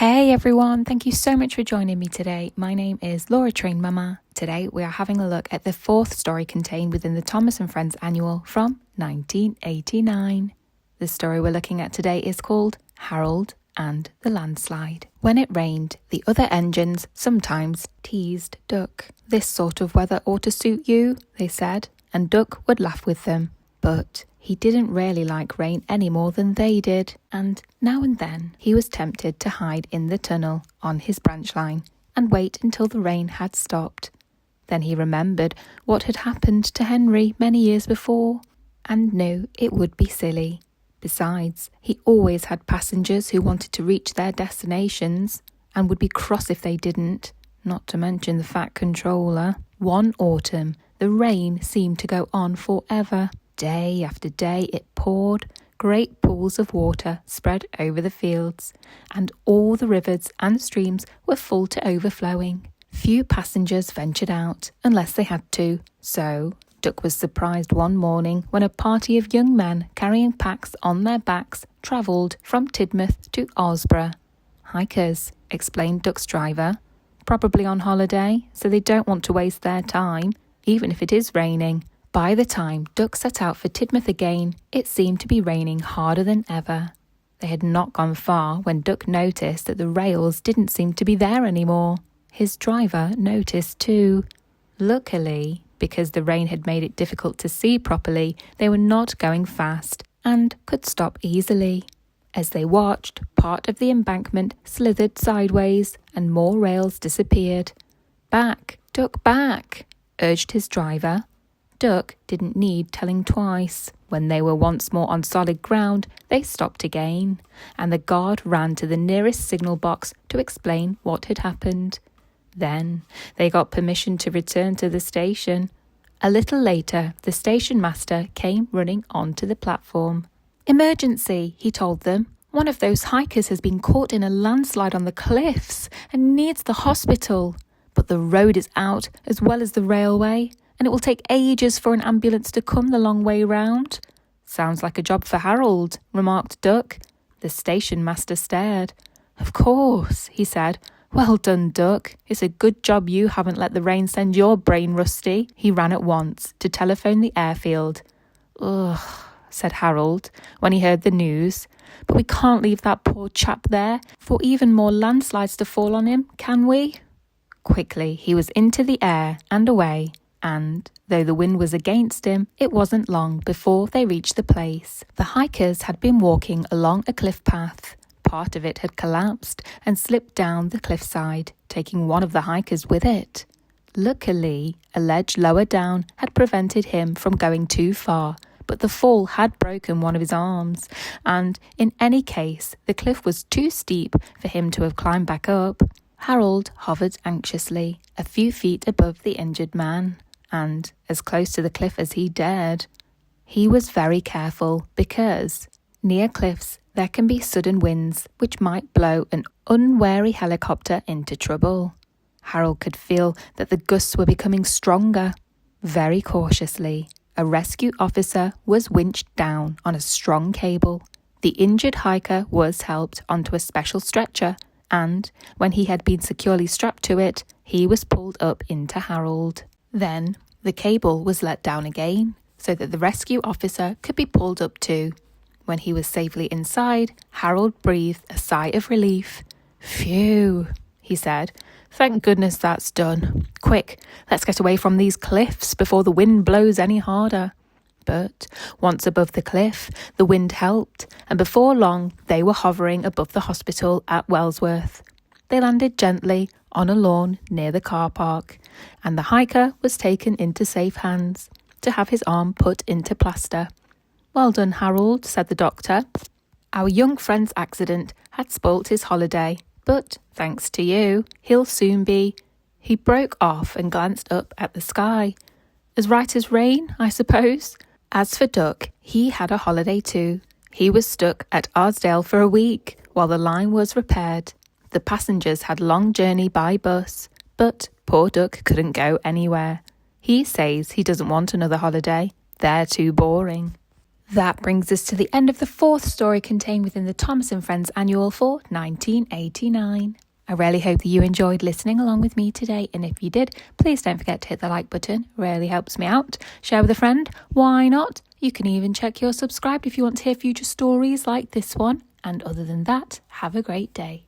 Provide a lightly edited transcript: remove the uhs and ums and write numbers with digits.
Hey everyone, thank you so much for joining me today. My name is Laura Train Mama. Today we are having a look at the fourth story contained within the Thomas and Friends Annual from 1989. The story we're looking at today is called Harold and the Landslide. When it rained, the other engines sometimes teased Duck. This sort of weather ought to suit you, they said, and Duck would laugh with them. But he didn't really like rain any more than they did, and now and then he was tempted to hide in the tunnel on his branch line and wait until the rain had stopped. Then he remembered what had happened to Henry many years before and knew it would be silly. Besides, he always had passengers who wanted to reach their destinations and would be cross if they didn't, not to mention the Fat Controller. One autumn, the rain seemed to go on forever. Day after day it poured. Great pools of water spread over the fields, and all the rivers and streams were full to overflowing. Few passengers ventured out unless they had to, so Duck was surprised one morning when a party of young men carrying packs on their backs travelled from Tidmouth to Osborough. "Hikers," explained Duck's driver. "Probably on holiday, so they don't want to waste their time, even if it is raining." By the time Duck set out for Tidmouth again, it seemed to be raining harder than ever. They had not gone far when Duck noticed that the rails didn't seem to be there anymore. His driver noticed too. Luckily, because the rain had made it difficult to see properly, they were not going fast and could stop easily. As they watched, part of the embankment slithered sideways and more rails disappeared. "Back, Duck, back," urged his driver. Duck didn't need telling twice. When they were once more on solid ground, they stopped again, and the guard ran to the nearest signal box to explain what had happened. Then they got permission to return to the station. A little later, the station master came running onto the platform. "Emergency," he told them. "One of those hikers has been caught in a landslide on the cliffs and needs the hospital. But the road is out as well as the railway, and it will take ages for an ambulance to come the long way round." "Sounds like a job for Harold," remarked Duck. The station master stared. "Of course," he said. "Well done, Duck. It's a good job you haven't let the rain send your brain rusty." He ran at once to telephone the airfield. "Ugh," said Harold when he heard the news. "But we can't leave that poor chap there for even more landslides to fall on him, can we?" Quickly, he was into the air and away. And, though the wind was against him, it wasn't long before they reached the place. The hikers had been walking along a cliff path. Part of it had collapsed and slipped down the cliffside, taking one of the hikers with it. Luckily, a ledge lower down had prevented him from going too far, but the fall had broken one of his arms, and, in any case, the cliff was too steep for him to have climbed back up. Harold hovered anxiously, a few feet above the injured man, and as close to the cliff as he dared. He was very careful because, near cliffs, there can be sudden winds which might blow an unwary helicopter into trouble. Harold could feel that the gusts were becoming stronger. Very cautiously, a rescue officer was winched down on a strong cable. The injured hiker was helped onto a special stretcher, and when he had been securely strapped to it, he was pulled up into Harold. Then the cable was let down again, so that the rescue officer could be pulled up too. When he was safely inside, Harold breathed a sigh of relief. "Phew," he said. "Thank goodness that's done. Quick, let's get away from these cliffs before the wind blows any harder." But once above the cliff, the wind helped, and before long they were hovering above the hospital at Wellsworth. They landed gently on a lawn near the car park, and the hiker was taken into safe hands to have his arm put into plaster. "Well done, Harold," said the doctor. "Our young friend's accident had spoilt his holiday, but thanks to you, he'll soon be—" He broke off and glanced up at the sky. "As right as rain, I suppose?" As for Duck, he had a holiday too. He was stuck at Arsdale for a week while the line was repaired. The passengers had long journey by bus, but poor Duck couldn't go anywhere. He says he doesn't want another holiday. They're too boring. That brings us to the end of the fourth story contained within the Thomas and Friends Annual for 1989. I really hope that you enjoyed listening along with me today, and if you did, please don't forget to hit the like button. Really helps me out. Share with a friend. Why not? You can even check you're subscribed if you want to hear future stories like this one. And other than that, have a great day.